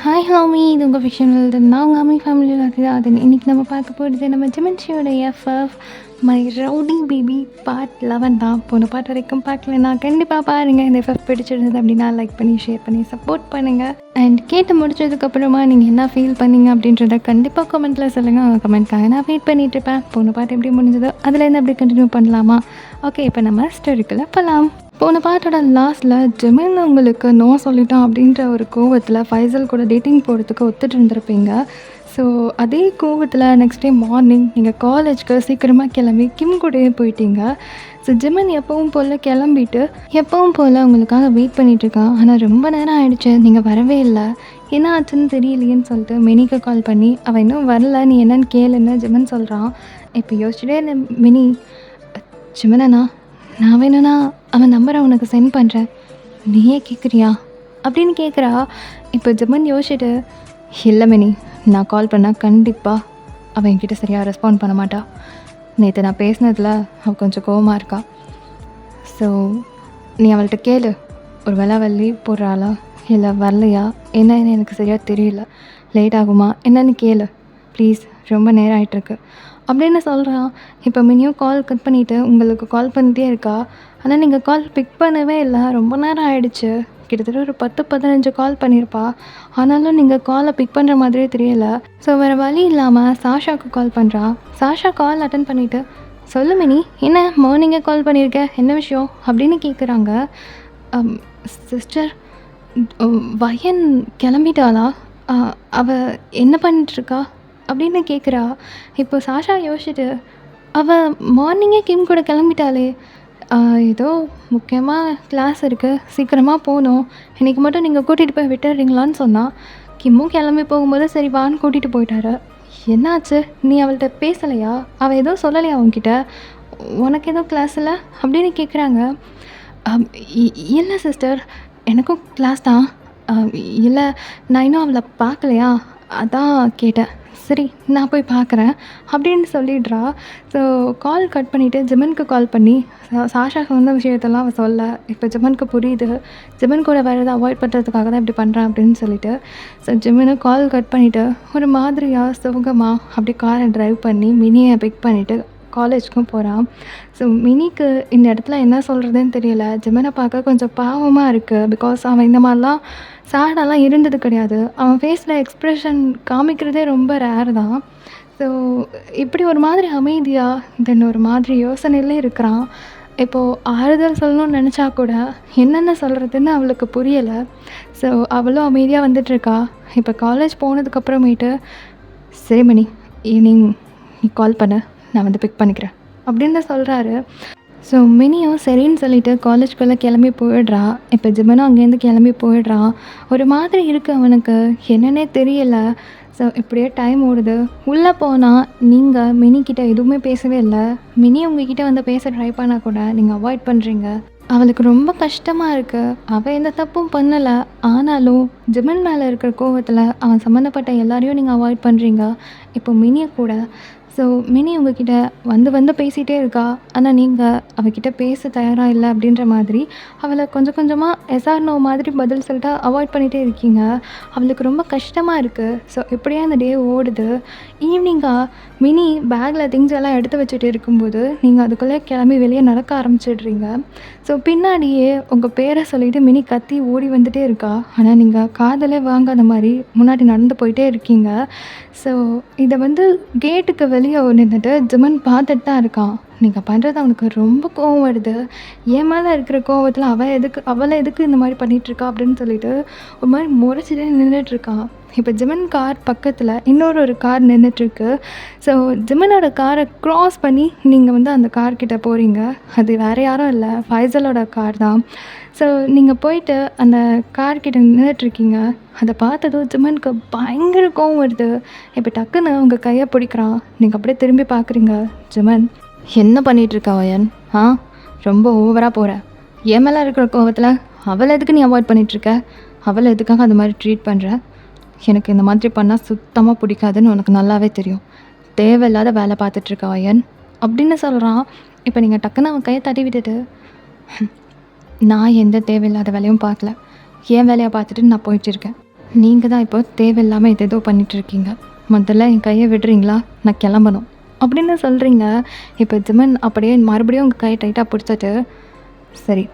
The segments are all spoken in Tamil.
ஹாய் ஹாமி, இது உங்கள் விஷயங்கள் நான் உங்கள் அம்மி ஃபேமிலியில் இருக்குது. அது இன்றைக்கி நம்ம பார்க்க போகிறது நம்ம ஜெமின்ஷியோட FF my rowdy baby part 11 தான். போன பார்ட் வரைக்கும் பார்க்கலன்னா கண்டிப்பாக பாருங்கள். இந்த எஃப்எஃப் பிடிச்சிருந்தது அப்படின்னா லைக் பண்ணி ஷேர் பண்ணி சப்போர்ட் பண்ணுங்கள். அண்ட் கேட்டு முடிச்சதுக்கப்புறமா நீங்கள் என்ன ஃபீல் பண்ணீங்க அப்படின்றத கண்டிப்பாக கமெண்ட்டில் சொல்லுங்கள். கமெண்ட்காக நான் வெயிட் பண்ணிகிட்ருப்பேன். போன பார்ட் எப்படி முடிஞ்சதோ அதுலேருந்து அப்படி கண்டினியூ பண்ணலாமா? ஓகே, இப்போ நம்ம ஸ்டோரிக்குள்ளே போகலாம். போன பாட்டோட லாஸ்ட்டில் ஜெமின் உங்களுக்கு நோ சொல்லிட்டான் அப்படின்ற ஒரு கோவத்தில் ஃபைசல் கூட டேட்டிங் போகிறதுக்கு ஒத்துட்டு இருந்திருப்பீங்க. ஸோ அதே கோவத்தில் நெக்ஸ்ட் டே மார்னிங் நீங்கள் காலேஜ்க்கு சீக்கிரமாக கிளம்பி கிம் கூடயே போயிட்டீங்க. ஸோ ஜெமின் எப்பவும் போல் கிளம்பிட்டு எப்பவும் போல் உங்களுக்காக வெயிட் பண்ணிகிட்ருக்கான். ஆனால் ரொம்ப நேரம் ஆகிடுச்சு, நீங்கள் வரவே இல்லை, என்ன ஆச்சுன்னு தெரியலையேன்னு சொல்லிட்டு மினிக்கு கால் பண்ணி அவன் இன்னும் வரல, நீ என்னன்னு கேளுன்னு ஜெமின் சொல்கிறான். இப்போ யோசிச்சுட்டே இந்த மினி, ஜெமினா நான் வேணும்னா அவன் நம்பரை உனக்கு சென்ட் பண்ணுறேன், நீயே கேட்குறியா அப்படின்னு கேட்குறா. இப்போ ஜெமன் யோசிச்சுட்டு, இல்லை மினி, நான் கால் பண்ணால் கண்டிப்பாக அவன் என்கிட்ட சரியாக ரெஸ்பாண்ட் பண்ண மாட்டா. நேற்று நான் பேசினதில் அவள் கொஞ்சம் கோவமாக இருக்கா. ஸோ நீ அவள்கிட்ட கேளு, ஒரு வேளை அவள் லீவ் போடுறாளா இல்லை வரலையா என்னன்னு எனக்கு சரியாக தெரியல, லேட் ஆகுமா என்னன்னு கேளு ப்ளீஸ், ரொம்ப நேரம் ஆகிட்டுருக்கு அப்படின்னு சொல்கிறான். இப்போ மினியும் கால் கட் பண்ணிவிட்டு உங்களுக்கு கால் பண்ணிகிட்டே இருக்கா. ஆனால் நீங்கள் கால் பிக் பண்ணவே இல்லை, ரொம்ப நேரம் ஆகிடுச்சு, கிட்டத்தட்ட ஒரு 10-15 கால் பண்ணியிருப்பா. ஆனாலும் நீங்கள் காலை பிக் பண்ணுற மாதிரியே தெரியலை. ஸோ வேறு வழி இல்லாமல் சாஷாவுக்கு கால் பண்ணுறா. சாஷா கால் அட்டன் பண்ணிவிட்டு, சொல்லு மினி, என்ன மார்னிங்கே கால் பண்ணியிருக்க, என்ன விஷயம் அப்படின்னு கேட்குறாங்க. சிஸ்டர், வயன் கிளம்பிட்டாளா, அவள் என்ன பண்ணிட்டுருக்கா அப்படின்னு கேட்குறா. இப்போ சாஷா யோசிச்சுட்டு, அவள் மார்னிங்கே கிம் கூட கிளம்பிட்டாளே, ஏதோ முக்கியமாக கிளாஸ் இருக்குது, சீக்கிரமாக போகணும், இன்றைக்கி மட்டும் நீங்கள் கூட்டிகிட்டு போய் விட்டுறீங்களான்னு சொன்னால் கிம்மும் கிளம்பி போகும்போது சரி வான்னு கூட்டிகிட்டு போயிட்டாரு. என்னாச்சு, நீ அவள்கிட்ட பேசலையா, அவள் எதுவும் சொல்லலையா உங்ககிட்ட, உனக்கு எதுவும் கிளாஸ் இல்லை அப்படின்னு கேட்குறாங்க. இல்லை சிஸ்டர், எனக்கும் கிளாஸ் தான், இல்லை நான் இன்னும் அவளை பார்க்கலையா அதான் கேட்டேன், சரி நான் போய் பார்க்குறேன் அப்படின்னு சொல்லிடுறா. ஸோ கால் கட் பண்ணிவிட்டு ஜெமனுக்கு கால் பண்ணி சாஷா சொன்ன விஷயத்தெல்லாம் அவள் சொல்ல. இப்போ ஜெமனுக்கு புரியுது, ஜெமன் கூட வேறு எதாவது அவாய்ட் பண்ணுறதுக்காக தான் இப்படி பண்ணுறான் அப்படின்னு சொல்லிட்டு. ஸோ ஜெமனு கால் கட் பண்ணிவிட்டு ஒரு மாதிரியாக சுகமாக அப்படி காரை ட்ரைவ் பண்ணி மினியை பிக் பண்ணிவிட்டு காலேஜுக்கும் போகிறான். ஸோ மினிக்கு இந்த இடத்துல என்ன சொல்கிறதுன்னு தெரியல. ஜெமனை பார்க்க கொஞ்சம் பாவமாக இருக்குது. பிகாஸ் அவன் இந்த மாதிரிலாம் சேடாலாம் இருந்தது கிடையாது. அவன் ஃபேஸில் எக்ஸ்ப்ரெஷன் காமிக்கிறதே ரொம்ப ரேர் தான். ஸோ இப்படி ஒரு மாதிரி அமைதியாக தென் ஒரு மாதிரி யோசனையிலே இருக்கிறான். இப்போது ஆறுதல் சொல்லணும்னு நினச்சா கூட என்னென்ன சொல்கிறதுன்னு அவளுக்கு புரியலை. ஸோ அவளும் அமைதியாக வந்துட்டுருக்கா. இப்போ காலேஜ் போனதுக்கப்புறமேட்டு, சரி மணி, ஈவினிங் நீ கால் பண்ணு, நான் வந்து பிக் பண்ணிக்கிறேன் அப்படின்னு சொல்கிறாரு. ஸோ மினியும் சரின்னு சொல்லிவிட்டு காலேஜ்குள்ளே கிளம்பி போயிடுறா. இப்போ ஜிமனும் அங்கேருந்து கிளம்பி போயிடுறான். ஒரு மாதிரி இருக்குது அவனுக்கு, என்னன்னே தெரியலை. ஸோ இப்படியே டைம் ஓடுது. உள்ளே போனால் நீங்கள் மினிக்கிட்ட எதுவுமே பேசவே இல்லை. மினி உங்ககிட்ட வந்து பேச ட்ரை பண்ணால் கூட நீங்கள் அவாய்ட் பண்ணுறீங்க. அவளுக்கு ரொம்ப கஷ்டமாக இருக்குது. அவள் எந்த தப்பும் பண்ணலை, ஆனாலும் ஜிமன் மேலே இருக்கிற கோவத்தில் அவன் சம்மந்தப்பட்ட எல்லாரையும் நீங்கள் அவாய்ட் பண்ணுறீங்க. இப்போ மினியை கூட. ஸோ மினி உங்ககிட்ட வந்து பேசிகிட்டே இருக்கா. ஆனால் நீங்கள் அவகிட்ட பேச தயாராக இல்லை அப்படின்ற மாதிரி அவளை கொஞ்சம் கொஞ்சமாக எஸ்ஆர் நோ மாதிரி பதில் சொல்லிட்டு அவாய்ட் பண்ணிகிட்டே இருக்கீங்க. அவளுக்கு ரொம்ப கஷ்டமாக இருக்குது. ஸோ இப்படியே அந்த டே ஓடுது. ஈவினிங்காக மினி பேக்கில் திங்ஸ் எல்லாம் எடுத்து வச்சுட்டு இருக்கும்போது நீங்கள் அதுக்குள்ளே கிளம்பி வெளியே நடக்க ஆரம்பிச்சிடுறீங்க. ஸோ பின்னாடியே உங்கள் பேரை சொல்லிவிட்டு மினி கத்தி ஓடி வந்துகிட்டே இருக்கா. ஆனால் நீங்கள் காதலே வாங்காத மாதிரி முன்னாடி நடந்து போயிட்டே இருக்கீங்க. ஸோ இதை வந்து கேட்டுக்கு வெளியே நின்றுட்டு ஜிமன் பார்த்துட்டு தான் இருக்கான். நீங்கள் பண்ணுறது அவனுக்கு ரொம்ப கோவம் வருது. என் மேலே இருக்கிற கோவத்தில் அவளை எதுக்கு இந்த மாதிரி பண்ணிகிட்ருக்கா அப்படின்னு சொல்லிட்டு ஒரு மாதிரி முறைச்சிட்டே நின்றுட்டுருக்கான். இப்போ ஜிமன் கார் பக்கத்தில் இன்னொரு கார் நின்றுட்டுருக்கு. ஸோ ஜிமனோட காரை க்ராஸ் பண்ணி நீங்கள் வந்து அந்த கார்கிட்ட போகிறீங்க. அது வேறு யாரும் இல்லை, ஃபைசலோட கார் தான். ஸோ நீங்கள் போயிட்டு அந்த கார்கிட்ட நின்றுட்டுருக்கீங்க. அதை பார்த்ததும் ஜிமனுக்கு பயங்கர கோவம் வருது. இப்போ டக்குன்னு உங்கள் கையை பிடிக்கிறான். நீங்கள் அப்படியே திரும்பி பார்க்குறீங்க. ஜிமன், என்ன பண்ணிகிட்ருக்கா வயன்? ரொம்ப ஓவராக போகிற. என் மேலே இருக்கிற கோவத்தில் அவளை எதுக்கு நீ அவாய்ட் பண்ணிகிட்ருக்க? அவளை எதுக்காக அது மாதிரி ட்ரீட் பண்ணுற? எனக்கு இந்த மாதிரி பண்ணால் சுத்தமாக பிடிக்காதுன்னு உனக்கு நல்லாவே தெரியும். தேவையில்லாத வேலை பார்த்துட்ருக்கா வயன் அப்படின்னு சொல்கிறான். இப்போ நீங்கள் டக்குன்னு அவன் கையை தட்டி விட்டுட்டு, நான் எந்த தேவையில்லாத வேலையும் பார்க்கல, என் வேலையை பார்த்துட்டு நான் போயிட்டுருக்கேன். நீங்கள் தான் இப்போ தேவையில்லாமல் எதேதோ பண்ணிகிட்ருக்கீங்க. முதல்ல என் கையை விடுறீங்களா, நான் கிளம்பணும் அப்படின்னு சொல்கிறீங்க. இப்போ ஜிமன் அப்படியே மறுபடியும் உங்கள் கையை டைட்டாக பிடிச்சிட்டு, சரி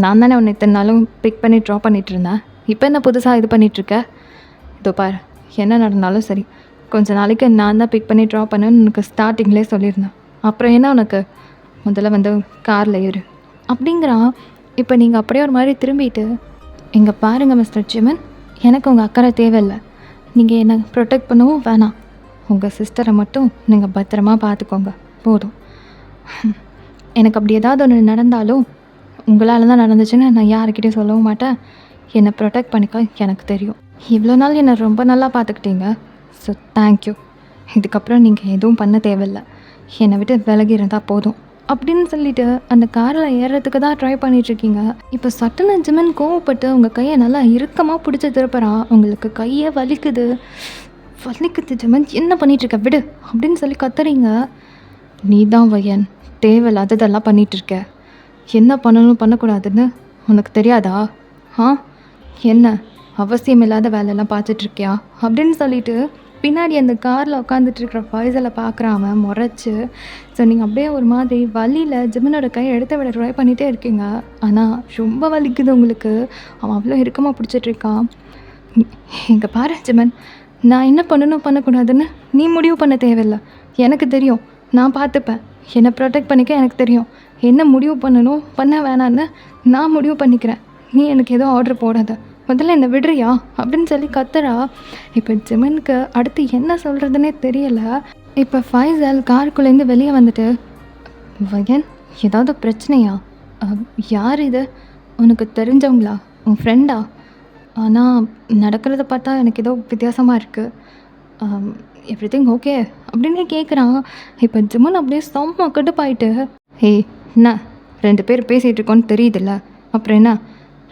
நான் தானே உன்னை இத்தனை நாளும் பிக் பண்ணி ட்ராப் பண்ணிகிட்டு இருந்தேன், இப்போ என்ன புதுசாக இது பண்ணிகிட்ருக்க? இதோ பார், என்ன நடந்தாலும் சரி, கொஞ்ச நாளைக்கு நான் தான் பிக் பண்ணி ட்ராப் பண்ணேன்னு உனக்கு ஸ்டார்டிங்லேயே சொல்லியிருந்தேன். அப்புறம் என்ன உனக்கு, முதல்ல வந்து காரில் ஏறு அப்படிங்கிறான். இப்போ நீங்கள் அப்படியே ஒரு மாதிரி திரும்பிட்டு, இங்கே பாருங்கள் மிஸ்டர் ஜிமன், எனக்கு உங்கள் அக்கறை தேவையில்லை. நீங்கள் என்னை ப்ரொடெக்ட் பண்ணவும் வேணாம். உங்கள் சிஸ்டரை மட்டும் நீங்கள் பத்திரமா பார்த்துக்கோங்க போதும். எனக்கு அப்படி ஏதாவது ஒன்று நடந்தாலும் உங்களால் தான் நடந்துச்சுன்னு நான் யாருக்கிட்டையும் சொல்லவும் மாட்டேன். என்னை ப்ரொடெக்ட் பண்ணிக்க எனக்கு தெரியும். இவ்வளோ நாள் என்னை ரொம்ப நல்லா பார்த்துக்கிட்டீங்க. So thank you. இதுக்கப்புறம் நீங்கள் எதுவும் பண்ண தேவையில்லை. என்னை விட்டு விலகி இருந்தால் போதும் அப்படின்னு சொல்லிட்டு அந்த காரில் ஏறுறதுக்கு தான் ட்ரை பண்ணிகிட்ருக்கீங்க. இப்போ சட்டுன்னு ஜிமன் கோவப்பட்டு உங்கள் கையை நல்லா இறுக்கமாக பிடிச்சி திருப்புறான். உங்களுக்கு கையை வலிக்குது ஜிமன், என்ன பண்ணிகிட்ருக்க விடு அப்படின்னு சொல்லி கத்துறீங்க. நீ தான் வயன் தேவையில்லாததெல்லாம் பண்ணிகிட்ருக்க. என்ன பண்ணணும் பண்ணக்கூடாதுன்னு உனக்கு தெரியாதா? என்ன அவசியம் இல்லாத வேலையெல்லாம் பார்த்துட்ருக்கியா அப்படின்னு சொல்லிட்டு பின்னாடி அந்த காரில் உட்காந்துட்ருக்கிற ஃபைசலை பார்க்குறாம முறைச்சி. ஸோ நீங்கள் அப்படியே ஒரு மாதிரி வலியில் ஜிமனோட கையை எடுத்து விட ட்ரை பண்ணிகிட்டே இருக்கீங்க. ஆனால் ரொம்ப வலிக்குது உங்களுக்கு. அவன் அவ்வளோ இறுக்கமாக பிடிச்சிட்ருக்கான். இங்கே பாரு ஜிமன், நான் என்ன பண்ணணும் பண்ணக்கூடாதுன்னு நீ முடிவு பண்ண தேவையில்லை. எனக்கு தெரியும், நான் பார்த்துப்பேன். என்னை ப்ரொடெக்ட் பண்ணிக்க எனக்கு தெரியும். என்ன முடிவு பண்ணணும் பண்ண வேணான்னு நான் முடிவு பண்ணிக்கிறேன். நீ எனக்கு எதுவும் ஆர்டர் போடாத, முதல்ல என்னை விடுறியா அப்படின்னு சொல்லி கத்துறா. இப்போ ஜிமனுக்கு அடுத்து என்ன சொல்கிறதுனே தெரியலை. இப்போ ஃபைசல் காருக்குள்ளேருந்து வெளியே வந்துட்டு, வயன் ஏதாவது பிரச்சனையா? யார் இது? உனக்கு தெரிஞ்சவங்களா? உன் ஃப்ரெண்டா? ஆனால் நடக்கிறத பார்த்தா எனக்கு ஏதோ வித்தியாசமாக இருக்குது. எவ்ரிதிங் ஓகே அப்படின்னு கேட்குறான். இப்போ ஜிமன் அப்படியே செம்ம கடுப்பாயிட்டு, ஏய் என்ன 2 பேர் பேசிகிட்டு இருக்கோன்னு தெரியுதுல்ல, அப்புறம் என்ன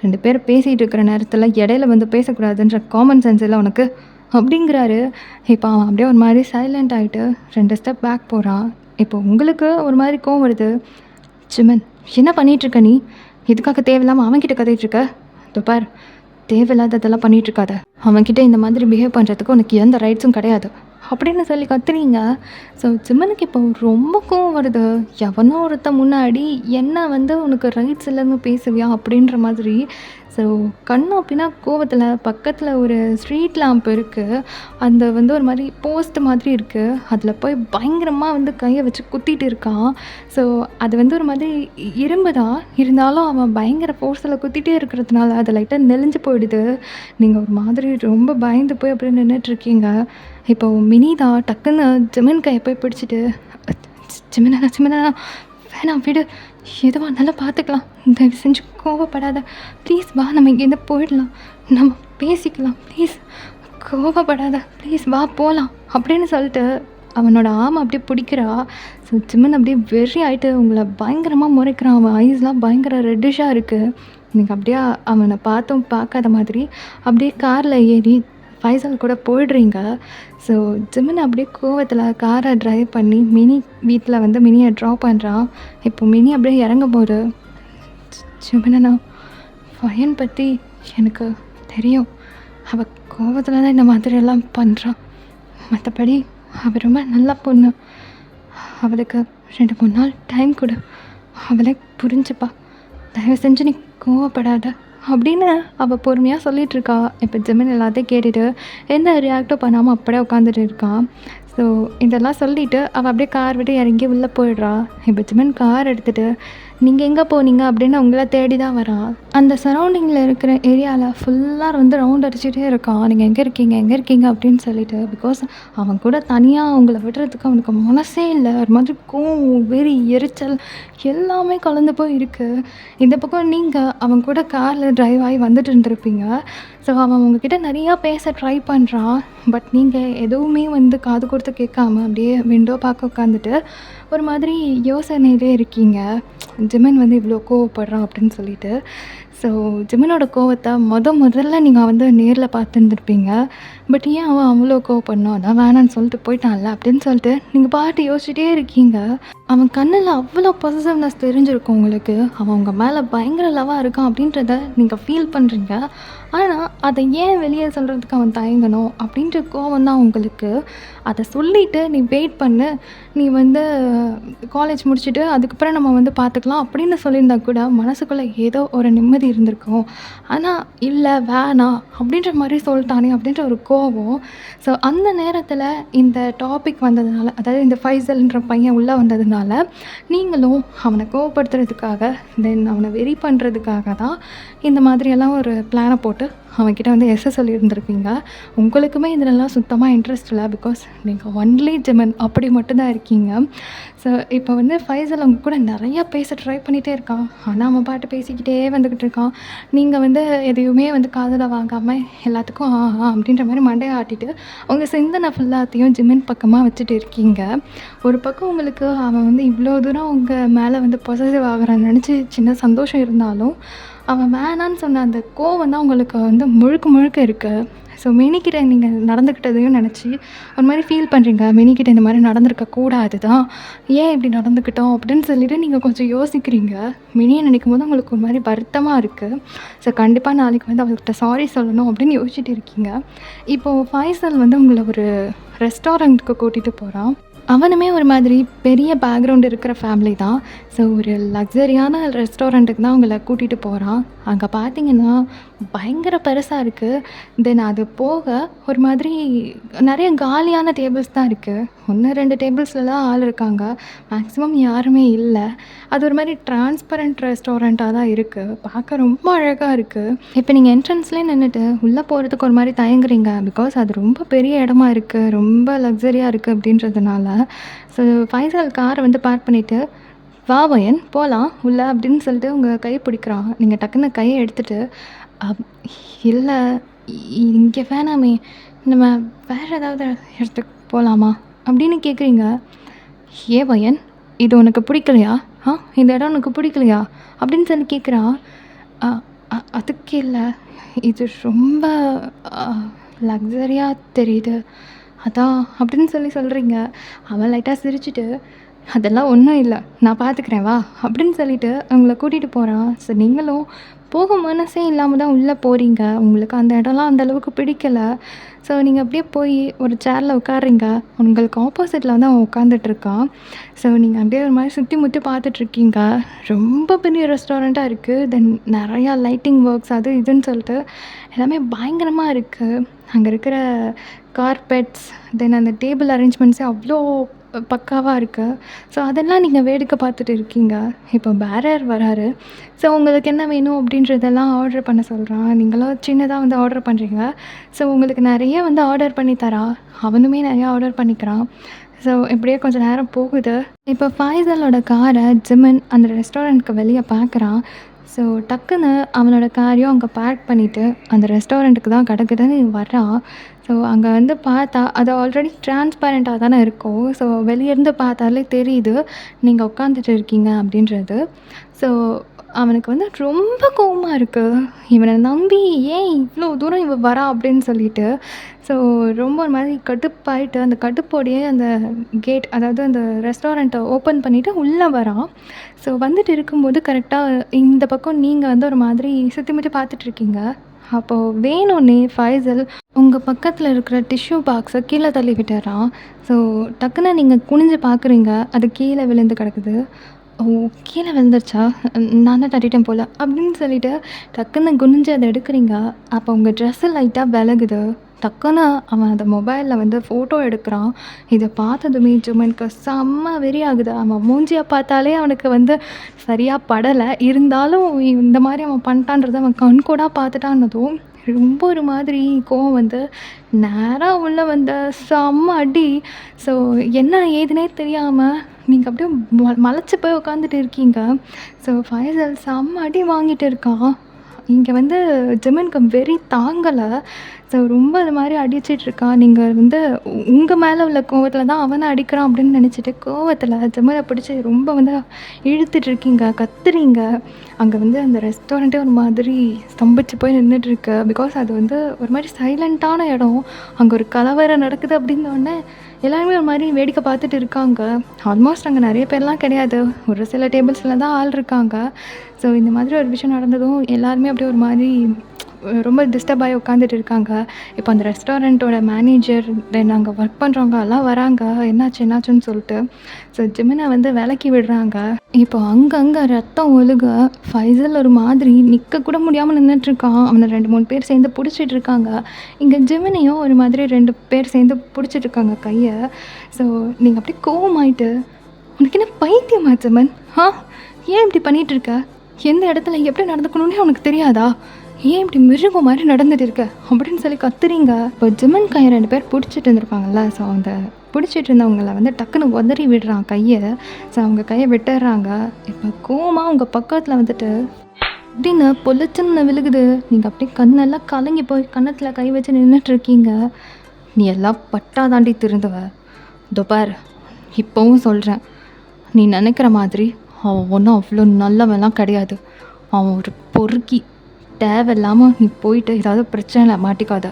2 பேர் பேசிகிட்டு இருக்கிற நேரத்தில் இடையில வந்து பேசக்கூடாதுன்ற காமன் சென்ஸ் இல்லை உனக்கு அப்படிங்கிறாரு. இப்போ அவன் அப்படியே ஒரு மாதிரி சைலண்ட் ஆகிட்டு 2 ஸ்டெப் பேக் போகிறான். இப்போ உங்களுக்கு ஒரு மாதிரி கோவம் வருது. ஜிமன், என்ன பண்ணிகிட்ருக்க நீ? எதுக்காக தேவையில்லாமல் அவன்கிட்ட கத்திகிட்ருக்க? பார், தேவையில்லாததெல்லாம் பண்ணிகிட்ருக்காத. அவன்கிட்ட இந்த மாதிரி பிஹேவ் பண்ணுறதுக்கு உனக்கு எந்த ரைட்ஸும் கிடையாது அப்படின்னு சொல்லி கத்துறீங்க. ஸோ ஜிமனுக்கு இப்போ ரொம்ப கோவம் வருது. எவனோ ஒருத்த முன்னாடி என்ன வந்து உனக்கு ரைட்ஸ் இல்லைன்னு பேசுவியா அப்படின்ற மாதிரி. ஸோ கண்ணு அப்படின்னா கோவத்தில் பக்கத்தில் ஒரு ஸ்ட்ரீட் லேம்ப் இருக்குது. அந்த வந்து ஒரு மாதிரி போஸ்ட் மாதிரி இருக்குது. அதில் போய் பயங்கரமாக வந்து கையை வச்சு குத்திட்டு இருக்கான். ஸோ அது வந்து ஒரு மாதிரி இரும்பு தான், இருந்தாலும் அவன் பயங்கர ஃபோர்ஸில் குத்திட்டே இருக்கிறதுனால அது லைட்டாக நெளிஞ்சு போயிடுது. நீங்கள் ஒரு மாதிரி ரொம்ப பயந்து போய் அப்படியே நின்றுட்டுருக்கீங்க. இப்போ மினி தான் டக்குன்னு ஜிமன் கையை போய் பிடிச்சிட்டு, ஜிமனா வேணாம் விடு, எதுவாக இருந்தாலும் பார்த்துக்கலாம், தயவு செஞ்சு கோவப்படாத, ப்ளீஸ் வா நம்ம இங்கேருந்து போயிடலாம், நம்ம பேசிக்கலாம், ப்ளீஸ் கோவப்படாத, ப்ளீஸ் வா போகலாம் அப்படின்னு சொல்லிட்டு அவனோட ஆமை அப்படியே பிடிக்கிறா. ஸோ ஜிமன் அப்படியே வெறி ஆகிட்டு உங்களை பயங்கரமாக முறைக்கிறான். அவன் ஐஸ்லாம் பயங்கர ரெட்டிஷாக இருக்குது. நீங்கள் அப்படியே அவனை பார்த்தும் பார்க்காத மாதிரி அப்படியே காரில் ஏறி ஃபைசல் கூட போயிடுறீங்க. ஸோ ஜிமன் அப்படியே கோவத்தில் காரை ட்ரைவ் பண்ணி மினி வீட்டில் வந்து மினியை ட்ராப் பண்ணுறான். இப்போ மினி அப்படியே இறங்கும் போது, ஜிமனா ஃபயன் பற்றி எனக்கு தெரியும், அவள் கோவத்தில் தான் இந்த மாதிரியெல்லாம் பண்ணுறான். மற்றபடி அவள் ரொம்ப நல்ல பொண்ணு, அவளுக்கு 2-3 நாள் டைம் கொடு, அவளே புரிஞ்சுப்பா, தயவு செஞ்சு நீ கோவப்படாத அப்படின்னு அவள் பொறுமையாக சொல்லிகிட்ருக்கா. இப்போ ஜிமன் எல்லாத்தையும் கேட்டுட்டு எந்த ரியாக்டும் பண்ணாமல் அப்படியே உட்காந்துட்டு இருக்கான். ஸோ இதெல்லாம் சொல்லிவிட்டு அவள் அப்படியே கார் விட்டு இறங்கி உள்ளே போயிடுறா. இப்போ ஜிமன் கார் எடுத்துகிட்டு நீங்கள் எங்கே போனீங்க அப்படின்னு உங்களை தேடி தான் வரான். அந்த சரௌண்டிங்கில் இருக்கிற ஏரியாவில் ஃபுல்லாக வந்து ரவுண்ட் அடிச்சுட்டே இருக்கான். நீங்கள் எங்கே இருக்கீங்க அப்படின்னு சொல்லிட்டு. பிகாஸ் அவன் கூட தனியாக அவங்கள விடுறதுக்கு அவனுக்கு மனசே இல்லை. ஒரு மாதிரி கோவம், வெறி, எரிச்சல் எல்லாமே கலந்து போய் இருக்குது. இந்த பக்கம் நீங்கள் அவன் கூட காரில் ட்ரைவ் ஆகி வந்துட்டு இருந்திருப்பீங்க. ஸோ அவன் உங்ககிட்ட நிறையா பேச ட்ரை பண்ணுறான். பட் நீங்கள் எதுவுமே வந்து காது கொடுத்து கேட்காம அப்படியே விண்டோ பார்க்க உட்காந்துட்டு ஒரு மாதிரி யோசனையிலே இருக்கீங்க. ஜிமன் வந்து இவ்வளோ கோவப்படுறான் அப்படின்னு சொல்லிட்டு. ஸோ ஜிமனோட கோவத்தை முதல்ல நீங்கள் வந்து நேரில் பார்த்துருந்துருப்பீங்க. பட் ஏன் அவன் அவ்வளோ கோவப்படணும், அதான் வேணான்னு சொல்லிட்டு போயிட்டான்ல அப்படின்னு சொல்லிட்டு நீங்கள் பாட்டு யோசிச்சுட்டே இருக்கீங்க. அவன் கண்ணுல அவ்வளோ பொசசிவ்னஸ் தெரிஞ்சிருக்கும் உங்களுக்கு. அவன் உங்க மேல பயங்கர லவ்வா இருக்கான் அப்படின்றத நீங்க ஃபீல் பண்றீங்க. ஆனா, அத ஏன் வெளிய சொல்றதுக்கு அவன் தயங்கணும் அப்படின்ற கோவம் தான் உங்களுக்கு. அத சொல்லிட்டு நீ வெயிட் பண்ணு. நீ வந்து காலேஜ் முடிச்சுட்டு அதுக்கப்புறம் நம்ம வந்து பார்த்துக்கலாம் அப்படின்னு சொல்லியிருந்தா கூட மனசுக்குள்ள ஏதோ ஒரு நிம்மதி இருந்திருக்கும். ஆனா, இல்ல வேணாம் அப்படின்ற மாரி சொல்ட்டானே அப்படின்ற ஒரு கோவம். ஸோ அந்த நேரத்தில இந்த டாபிக் வந்ததுனால, அதாவது இந்த ஃபைசல்ன்ற பையன் உள்ள வந்ததுனால, நீங்களும் அவன கோவப்படுத்துறதுக்காக, தென் அவன வெறி பண்றதுக்காக தான் இந்த மாதிரியெல்லாம் ஒரு பிளான போட்டு அவன்கிட்ட வந்து எஸ் சொல்லியிருந்திருப்பீங்க. உங்களுக்குமே இதுலலாம் சுத்தமா இன்ட்ரெஸ்ட் இல்ல. பிகாஸ் நீங்க ஒன்லி ஜெமன் அப்படி மட்டும் தான் இருக்கீங்க. ஸோ இப்போ வந்து ஃபைசல் உங்க கூட நெறையா பேச ட்ரை பண்ணிட்டே இருக்கான். ஆனா, அவன் பாட்டு பேசிக்கிட்டே வந்துகிட்டு இருக்கான். நீங்க வந்து எதையுமே வந்து காதுல வாங்காம எல்லாத்துக்கும் ஆ, ஆ அப்படின்ற மாரி மண்டைய ஆட்டிட்டு, உங்க சிந்தனை ஃபுல்லாத்தையும் ஜிமின் பக்கமா வச்சுட்டு இருக்கீங்க. ஒரு பக்கம் உங்களுக்கு அவன் வந்து இவ்ளோ தூரம் உங்க மேல வந்து பொசசிவ் ஆகுறான்னு நெனச்சு சின்ன சந்தோஷம் இருந்தாலும், அவன் வேணான்னு சொன்ன அந்த கோவம் தான் உங்களுக்கு வந்து முழுக்க முழுக்க இருக்கு. ஸோ மினிக்கிட்ட நீங்க நடந்துக்கிட்டதையும் நெனச்சு ஒரு மாரி ஃபீல் பண்றீங்க. மினிக்கிட்ட இந்த மாரி நடந்திருக்க கூடாது தான். ஏன் இப்படி நடந்துக்கிட்டோம் அப்படின்னு சொல்லிட்டு நீங்க கொஞ்சம் யோசிக்கிறீங்க. மினிய நினைக்கும்போது உங்களுக்கு ஒரு மாரி வருத்தமா இருக்கு. ஸோ கண்டிப்பா நாளைக்கு வந்து அவர்கிட்ட சாரி சொல்லணும் அப்படின்னு யோசிச்சுட்டு இருக்கீங்க. இப்போ ஃபைசல் வந்து உங்கள ஒரு ரெஸ்டாரண்ட்க்கு கூட்டிட்டு போறான். அவனுமே ஒரு மாதிரி பெரிய பேக்ரவுண்ட் இருக்கிற ஃபேமிலி தான். ஸோ ஒரு லக்ஸரியான ரெஸ்டாரண்ட்டுக்கு தான் உங்கள கூட்டிட்டு போறான். அங்க பார்த்தீங்கன்னா, பயங்கர பெருசா இருக்கு. தென் அது போக ஒரு மாதிரி நெறைய காலியான டேபிள்ஸ் தான் இருக்கு. 1, 2 டேபிள்ஸ்ல தான் ஆள் இருக்காங்க. மேக்ஸிமம் யாருமே இல்ல. அது ஒரு மாரி டிரான்ஸ்பரண்ட் ரெஸ்டாரண்ட்டா தான் இருக்கு. பார்க்க ரொம்ப அழகா இருக்கு. இப்ப நீங்க என்ட்ரன்ஸ்லயே நின்னுட்டு உள்ள போறதுக்கு ஒரு மாரி தயங்குறீங்க. பிகாஸ் அது ரொம்ப பெரிய இடமா இருக்கு. ரொம்ப லக்ஸரியா இருக்கு அப்படின்றதுனால. ஸோ ஃபைசல் கார வந்து பார்க் பண்ணிட்டு, "வா வயன் போலாம் உள்ள" அப்படின்னு சொல்லிட்டு உங்க கைய பிடிக்கிறான். நீங்க டக்குன்னு கைய எடுத்துட்டு, அப் "இல்ல இங்க வேணாமே, நம்ம வேற ஏதாவது இடத்துக்கு போலாமா?" அப்படின்னு கேட்குறீங்க. "ஏன் வயன்? இது உனக்கு பிடிக்கலையா? இந்த இடம் உனக்கு பிடிக்கலையா?" அப்படின்னு சொல்லி கேட்குறான். "அ அ அதுக்கு இல்ல. இது ரொம்ப அ லக்ஸரியா தெரியுது. அதான்" அப்படின்னு சொல்லி சொல்றீங்க. அவன் லைட்டா சிரிச்சுட்டு, "அதெல்லாம் ஒண்ணும் இல்ல. நான் பார்த்துக்கிறேன் வா" அப்படின்னு சொல்லிட்டு உங்கள கூட்டிட்டு போறான். ஸோ நீங்களும் போக மனசே இல்லாம தான் உள்ள போறீங்க. உங்களுக்கு அந்த இடம்லாம் அந்த அளவுக்கு பிடிக்கல. ஸோ நீங்க அப்படியே போய் ஒரு சேர்ல உட்கார்றீங்க. உங்களுக்கு ஆப்போசிட்ல வந்து அவன் உட்காந்துட்டு இருக்கான். ஸோ நீங்க அப்படியே ஒரு மாரி சுத்தி முத்தி பார்த்துட்ருக்கீங்க. ரொம்ப பெரிய ரெஸ்டாரண்ட்டா இருக்கு. தென் நெறையா லைட்டிங் ஒர்க்ஸ் அது இதுன்னு சொல்லிட்டு எல்லாமே பயங்கரமா இருக்கு. அங்க இருக்கிற கார்பெட்ஸ், தென் அந்த டேபிள் அரேஞ்ச்மெண்ட்ஸே அவ்ளோ பக்காவா இருக்கு. ஸோ அதெல்லாம் நீங்க வேடிக்கை பார்த்துட்டு இருக்கீங்க. இப்போ பேரர் வராரு. ஸோ உங்களுக்கு என்ன வேணும் அப்படின்றதெல்லாம் ஆர்டர் பண்ண சொல்றான். நீங்களும் சின்னதா வந்து ஆர்டர் பண்றீங்க. ஸோ உங்களுக்கு நெறைய வந்து ஆர்டர் பண்ணி தரான். அவனுமே நெறையா ஆர்டர் பண்ணிக்கிறான். ஸோ இப்படியே கொஞ்சம் நேரம் போகுது. இப்போ ஃபைசலோட கார ஜிமின் அந்த ரெஸ்டாரண்ட்க்கு வெளிய பார்க்குறான். ஸோ டக்குன்னு அவனோட காரையும் அங்க பார்க் பண்ணிட்டு, அந்த ரெஸ்டாரண்ட்டுக்கு தான் கடகடன்னு வர்றான். ஸோ அங்க வந்து பார்த்தா, அது ஆல்ரெடி டிரான்ஸ்பரண்ட்டா தானே இருக்கும். ஸோ வெளியேருந்து பார்த்தாலே தெரியுது, நீங்க உட்காந்துட்டு இருக்கீங்க அப்படின்றது. ஸோ அவனுக்கு வந்து ரொம்ப கோவமா இருக்கு. இவன நம்பி ஏன் இவ்ளோ தூரம் இவ வரா அப்படின்னு சொல்லிட்டு. ஸோ ரொம்ப ஒரு மாதிரி கடுப்பாயிட்டு, அந்த கடுப்போடையே அந்த கேட் அதாவது அந்த ரெஸ்டாரண்ட்ட ஓப்பன் பண்ணிட்டு உள்ள வரான். ஸோ வந்துட்டு இருக்கும்போது கரெக்ட்டா இந்த பக்கம் நீங்க வந்து ஒரு மாதிரி சுத்தி முத்தி பார்த்துட்ருக்கீங்க. அப்போ வேணும்னே ஃபைசல் உங்க பக்கத்துல இருக்கிற டிஷ்யூ பாக்ஸ கீழ தள்ளி விட்டுர்றான். ஸோ டக்குன்னு நீங்க குனிஞ்சு பார்க்குறீங்க. அது கீழ விழுந்து கிடக்குது. "ஓ! கீழ விழுந்துருச்சா? நான் தான் தட்டிட்டேன் போல" அப்படின்னு சொல்லிட்டு டக்குன்னு குனிஞ்சு அத எடுக்குறீங்க. அப்போ உங்க ட்ரெஸ்ஸு லைட்டா விலகுது. டக்குன்னு அவன் அத மொபைல்ல வந்து ஃபோட்டோ எடுக்குறான். இத பார்த்ததுமே ஜுமினுக்கு செம்ம வெறி ஆகுது. அவன் மூஞ்சிய பார்த்தாலே அவனுக்கு வந்து சரியா படல. இருந்தாலும் இந்த மாரி அவன் பண்ணிட்டான்றத அவன் கண்கூடா பார்த்துட்டான்னதும், ரொம்ப ஒரு மாதிரி கோவம் வந்து நேரா உள்ள வந்த செம்ம அடி. ஸோ என்ன ஏதுன்னே தெரியாம நீங்க அப்படியே மலைச்சு போய் உட்காந்துட்டு இருக்கீங்க. ஸோ ஃபைசல் செம்ம அடி வாங்கிட்டு இருக்கான். இங்க வந்து ஜிமினுக்கு வெறி தாங்கல. ஸோ ரொம்ப அது மாதிரி அடிச்சிட்ருக்கான். நீங்கள் வந்து உங்கள் மேலே உள்ள கோவத்தில் தான் அவனை அடிக்கிறான் அப்படின்னு நினச்சிட்டு கோவத்தில் ஜெமினை பிடிச்சி ரொம்ப வந்து இழுத்துட்ருக்கீங்க, கத்துறீங்க. அங்கே வந்து அந்த ரெஸ்டாரண்ட்டே ஒரு மாதிரி ஸ்தம்பிச்சு போய் நின்றுட்டுருக்கு. பிகாஸ் அது வந்து ஒரு மாதிரி சைலண்ட்டான இடம். அங்கே ஒரு கலவரம் நடக்குது அப்படின்னோடனே எல்லாருமே ஒரு மாதிரி வேடிக்கை பார்த்துட்டு இருக்காங்க. ஆல்மோஸ்ட் அங்கே நிறைய பேர்லாம் கிடையாது, ஒரு சில டேபிள்ஸில் தான் ஆள் இருக்காங்க. ஸோ இந்த மாதிரி ஒரு விஷயம் நடந்ததும் எல்லாருமே அப்படியே ஒரு மாதிரி ரொம்ப டிஸ்டர்ப் ஆகி உட்காந்துட்டு இருக்காங்க. இப்போ அந்த ரெஸ்டாரண்ட்டோட மேனேஜர் தென் அங்கே ஒர்க் பண்ணுறவங்க எல்லாம் வராங்க, என்னாச்சுன்னு சொல்லிட்டு. ஸோ ஜிமினை வந்து விலக்கி விடுறாங்க. இப்போ அங்கங்கே ரத்தம் ஒழுக ஃபைசல் ஒரு மாதிரி நிற்க கூட முடியாமல் நின்றுட்டுருக்கான். அவனை 2-3 பேர் சேர்ந்து பிடிச்சிட்டு இருக்காங்க. இங்கே ஜிமினையும் ஒரு மாதிரி 2 பேர் சேர்ந்து பிடிச்சிட்டு இருக்காங்க கையை. ஸோ நீங்கள் அப்படியே கோவமாயிட்டு, உனக்கு என்ன பைத்தியமா ஜிமன்? ஏன் இப்படி பண்ணிகிட்ருக்க? எந்த இடத்துல எப்படி நடந்துக்கணுன்னே உனக்கு தெரியாதா? ஏன் இப்படி மிருகம் மாதிரி நடந்துட்டு இருக்க அப்படின்னு சொல்லி கத்துறீங்க. இப்போ ஜிமன் கையை 2 பேர் பிடிச்சிட்டு இருந்திருப்பாங்கல்ல. ஸோ அந்த பிடிச்சிட்டு இருந்தவங்களை வந்து டக்குன்னு உதறி விடுறான் கையை. ஸோ அவங்க கையை விட்டுடுறாங்க. இப்போ கோவமாக உங்கள் பக்கத்தில் வந்துட்டு அப்படின்னு பொலிச்சுன்னு விழுகுது. நீங்கள் அப்படியே கண்ணெல்லாம் கலங்கி போய் கன்னத்தில் கை வச்சு நின்றுட்டுருக்கீங்க. நீ எல்லாம் பட்டா தாண்டி திருந்துவ. துபார், இப்போவும் சொல்கிறேன், நீ நினைக்கிற மாதிரி அவன் ஒன்றும் அவ்வளோ நல்லவெல்லாம் கிடையாது. அவன் ஒரு பொறுக்கி. தேவையில்லாமல் நீ போயிட்டு ஏதாவது பிரச்சனையில் மாட்டிக்காத.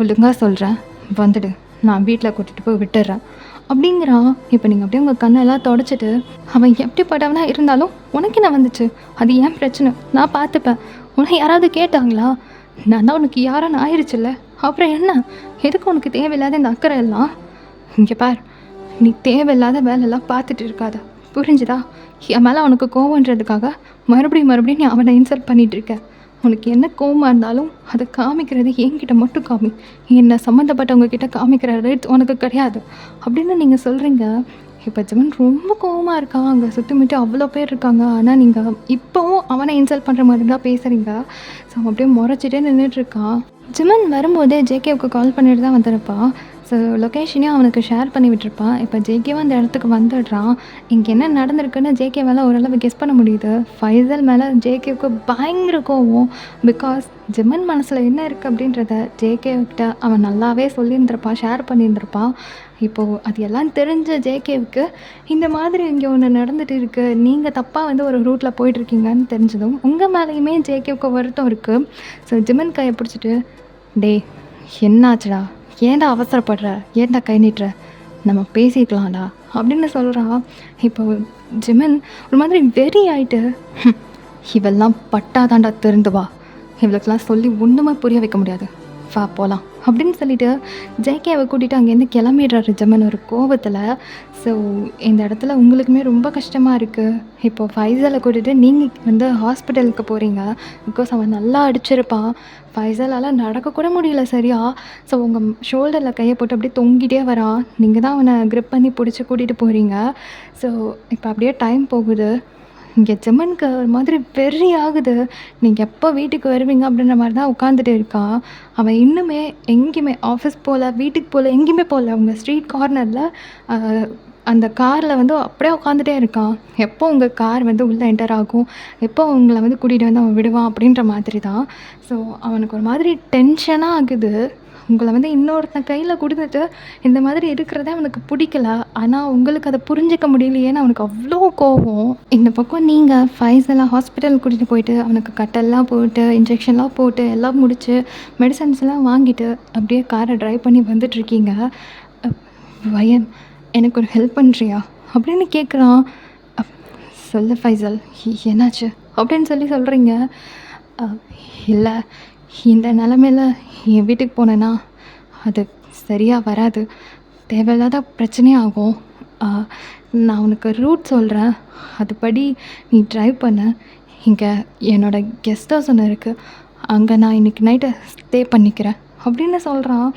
ஒழுங்காக சொல்கிறேன், வந்துடு, நான் வீட்டில் கூட்டிகிட்டு போய் விட்டுடுறேன் அப்படிங்கிறான். இப்போ நீங்கள் அப்படியே உங்கள் கண்ணெல்லாம் தொடச்சிட்டு, அவன் எப்படிப்பட்டவனா இருந்தாலும் உனக்கு என்ன வந்துச்சு? அது ஏன் பிரச்சனை, நான் பார்த்துப்பேன். உனக்கு யாராவது கேட்டாங்களா? நான் தான் உனக்கு யாரான்னு ஆயிடுச்சுல்ல, அப்புறம் என்ன? எதுக்கு உனக்கு தேவையில்லாத இந்த அக்கறை எல்லாம்? இங்கே பார், நீ தேவையில்லாத வேலையெல்லாம் பார்த்துட்டு இருக்காத, புரிஞ்சுதா? என் மேலே அவனுக்கு கோவன்றதுக்காக மறுபடியும் நீ அவனை இன்சல்ட் பண்ணிகிட்ருக்க. உனக்கு என்ன கோவமாக இருந்தாலும் அதை காமிக்கிறது என்கிட்ட மட்டும் காமி, என்னை சம்மந்தப்பட்டவங்க கிட்ட காமிக்கிற ரைட் உனக்கு கிடையாது அப்படின்னு நீங்கள் சொல்கிறீங்க. இப்போ ஜிமன் ரொம்ப கோவமாக இருக்கான். அங்கே சுற்றிமுற்றி அவ்வளோ பேர் இருக்காங்க. ஆனால் நீங்கள் இப்போவும் அவனை இன்சல்ட் பண்ணுற மாதிரி தான் பேசுகிறீங்க. ஸோ அவன் அப்படியே முறைச்சிட்டே நின்றுட்டுருக்கான். ஜிமன் வரும்போதே ஜேகேவுக்கு கால் பண்ணிட்டு தான் வந்திருப்பான். ஸோ லொக்கேஷனையும் அவனுக்கு ஷேர் பண்ணி விட்டுருப்பான். இப்போ ஜேகேவும் அந்த இடத்துக்கு வந்துடுறான். இங்கே என்ன நடந்திருக்குன்னு ஜேகேவால் ஓரளவு கெஸ் பண்ண முடியுது. ஃபைசல் மேலே ஜேகேவுக்கு பயங்கர கோவம். பிகாஸ் ஜிமன் மனசில் என்ன இருக்குது அப்படின்றத ஜேகேக்கிட்ட அவன் நல்லாவே சொல்லியிருந்திருப்பான், ஷேர் பண்ணியிருந்திருப்பான். இப்போது அது எல்லாம் தெரிஞ்ச ஜேகேவுக்கு இந்த மாதிரி இங்கே ஒன்று நடந்துகிட்டு இருக்குது, நீங்கள் தப்பாக வந்து ஒரு ரூட்டில் போயிட்டுருக்கீங்கன்னு தெரிஞ்சதும் உங்கள் மேலேயுமே ஜேகேவுக்கு வருத்தம் இருக்குது. ஸோ ஜிமன் கையை பிடிச்சிட்டு, டே என்னாச்சுடா, ஏன்டா அவசரப்படுற, ஏன்டா கை நீட்டுற, நம்ம பேசிக்கலாம்டா அப்படின்னு சொல்கிறான். இப்போ ஜிமன் ஒரு மாதிரி வெறி ஆகிட்டு, இவெல்லாம் பட்டாதாண்டா திருந்துவா, இவளுக்கெல்லாம் சொல்லி ஒன்றுமே புரிய வைக்க முடியாது, வா போகலாம் அப்படின்னு சொல்லிட்டு ஜேகேவை கூட்டிகிட்டு அங்கேருந்து கிளம்பிடுறாரு ஜிமன் ஒரு கோபத்தில். ஸோ இந்த இடத்துல உங்களுக்குமே ரொம்ப கஷ்டமாக இருக்குது. இப்போது ஃபைசலை கூட்டிகிட்டு நீங்கள் வந்து ஹாஸ்பிட்டலுக்கு போகிறீங்க. பிகாஸ் அவன் நல்லா அடிச்சிருப்பான். ஃபைசலால் நடக்கக்கூட முடியல சரியா. ஸோ உங்கள் ஷோல்டரில் கையை போட்டு அப்படியே தொங்கிட்டே வரான். நீங்கள் தான் அவனை க்ரிப் பண்ணி பிடிச்சி கூட்டிகிட்டு போகிறீங்க. ஸோ இப்போ அப்படியே டைம் போகுது. இங்கே ஜிமனுக்கு ஒரு மாதிரி வெறி ஆகுது. நீங்கள் எப்போ வீட்டுக்கு வருவீங்க அப்படின்ற மாதிரி தான் உட்காந்துட்டு இருக்கான். அவன் இன்னுமே எங்கேயுமே ஆஃபீஸ் போகல, வீட்டுக்கு போகல, எங்கேயுமே போகல. அவங்க ஸ்ட்ரீட் கார்னரில் அந்த காரில் வந்து அப்படியே உட்காந்துட்டே இருக்கான். எப்போ உங்கள் கார் வந்து உள்ளே என்டர் ஆகும், எப்போ உங்களை வந்து கூட்டிகிட்டு வந்து அவன் விடுவான் அப்படின்ற மாதிரி தான். ஸோ அவனுக்கு ஒரு மாதிரி டென்ஷனாக ஆகுது. உங்களை வந்து இன்னொருத்தன் கையில் கொடுத்துட்டு இந்த மாதிரி இருக்கிறதே அவனுக்கு பிடிக்கல. ஆனால் உங்களுக்கு அதை புரிஞ்சிக்க முடியலையேன்னு அவனுக்கு அவ்வளோ கோவம். இந்த பக்கம் நீங்கள் ஃபைசலாக ஹாஸ்பிட்டல் கூட்டிகிட்டு போயிட்டு அவனுக்கு கட்டெல்லாம் போட்டு இன்ஜெக்ஷன்லாம் போட்டு எல்லாம் முடித்து மெடிசன்ஸ்லாம் வாங்கிட்டு அப்படியே காரை ட்ரைவ் பண்ணி வந்துட்டுருக்கீங்க. வயன், எனக்கு ஒரு ஹெல்ப் பண்ணுறியா அப்படின்னு கேட்குறான். சொல்லு ஃபைசல், என்னாச்சு அப்படின்னு சொல்கிறீங்க. இல்லை, இந்த நிலமையில் என் வீட்டுக்கு போனேன்னா அது சரியாக வராது, தேவையில்லாத பிரச்சனையாகும். நான் உனக்கு ரூட் சொல்கிறேன், அதுபடி நீ ட்ரைவ் பண்ண. இங்கே என்னோடய கெஸ்ட் ஹவுஸ் ஒன்று இருக்குது, அங்கே நான் இன்றைக்கி நைட்டை ஸ்டே பண்ணிக்கிறேன் அப்படின்னு சொல்கிறான்.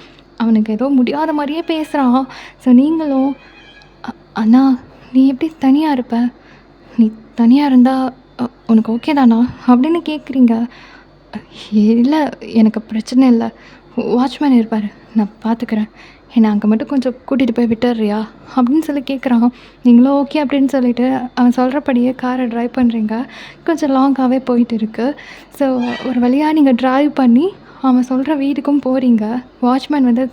அவனுக்கு ஏதோ முடியாத மாதிரியே பேசுகிறான். ஸோ நீங்களும், அண்ணா நீ எப்படி தனியாக இருப்ப, நீ தனியாக இருந்தால் உனக்கு ஓகே தானா அப்படின்னு கேட்குறீங்க. இல்லை, எனக்கு பிரச்சனை இல்லை, வாட்ச்மேன் இருப்பார், நான் பார்த்துக்கிறேன், என்னை அங்கே மட்டும் கொஞ்சம் கூட்டிகிட்டு போய் விட்டுறியா அப்படின்னு சொல்லி கேட்குறான். நீங்களும் ஓகே அப்படின்னு சொல்லிவிட்டு அவன் சொல்கிறபடியே காரை ட்ரைவ் பண்ணுறீங்க. கொஞ்சம் லாங்காகவே போயிட்டு இருக்குது. ஸோ ஒரு வழியாக நீங்கள் ட்ரைவ் பண்ணி அவன் சொல்கிற வீட்டுக்கும் போகிறீங்க. வாட்ச்மேன் வந்து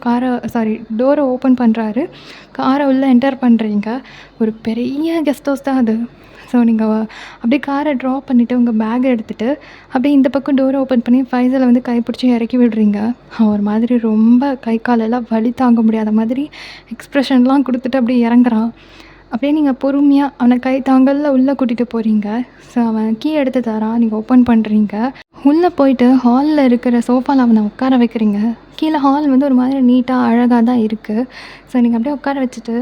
டோரை ஓப்பன் பண்ணுறாரு. காரை உள்ளே என்டர் பண்ணுறீங்க. ஒரு பெரிய கெஸ்ட் ஹவுஸ் தான் அது. ஸோ நீங்கள் அப்படியே காரை ட்ராப் பண்ணிவிட்டு உங்கள் பேக்கை எடுத்துகிட்டு அப்படியே இந்த பக்கம் டோரை ஓப்பன் பண்ணி ஃபைசலை வந்து கைப்பிடிச்சி இறக்கி விடுறீங்க. அவன் ஒரு மாதிரி ரொம்ப கை காலெல்லாம் வலி தாங்க முடியாத மாதிரி எக்ஸ்ப்ரெஷன்லாம் கொடுத்துட்டு அப்படியே இறங்குறான். அப்படியே நீங்கள் பொறுமையாக அவனை கை தாங்கல்ல உள்ளே கூட்டிகிட்டு போகிறீங்க. ஸோ அவன் கீ எடுத்து தரான். நீங்கள் ஓப்பன் பண்ணுறீங்க. உள்ளே போயிட்டு ஹாலில் இருக்கிற சோஃபாவில் அவனை உட்கார வைக்கிறீங்க. கீழே ஹால் வந்து ஒரு மாதிரி நீட்டாக அழகாக தான் இருக்குது. ஸோ நீங்கள் அப்படியே உட்கார வச்சுட்டு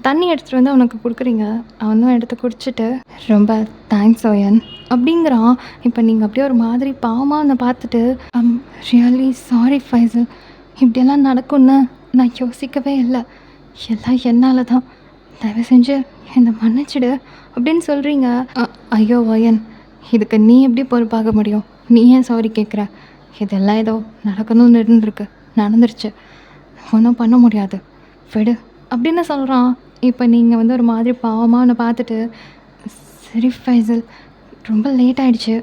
தண்ணி எடுத்துகிட்டு வந்து அவனுக்கு கொடுக்குறீங்க. அவனும் எடுத்து குடிச்சிட்டு ரொம்ப தேங்க்ஸ் ஓயன் அப்படிங்கிறான். இப்போ நீங்கள் அப்படியே ஒரு மாதிரி பாவமாக அவனை பார்த்துட்டு ரியலி சாரி ஃபைசல், இப்படியெல்லாம் நடக்கும்னு நான் யோசிக்கவே இல்லை. எல்லாம் என்னால் தான். தயவு செஞ்சு என்னை மன்னிச்சிடு அப்படின்னு சொல்கிறீங்க. ஐயோ ஓயன், இதுக்கு நீ எப்படி பொறுப்பாக முடியும்? நீ ஏன் சாரி கேட்குற? இதெல்லாம் ஏதோ நடக்கணும்னு இருந்துருக்கு, நடந்துருச்சு, ஒன்றும் பண்ண முடியாது, விடு அப்படின்னு சொல்கிறான். இப்போ நீங்கள் வந்து ஒரு மாதிரி பாவமாக அவனை பார்த்துட்டு சரி ஃபைசல், ரொம்ப லேட் ஆகிடுச்சு,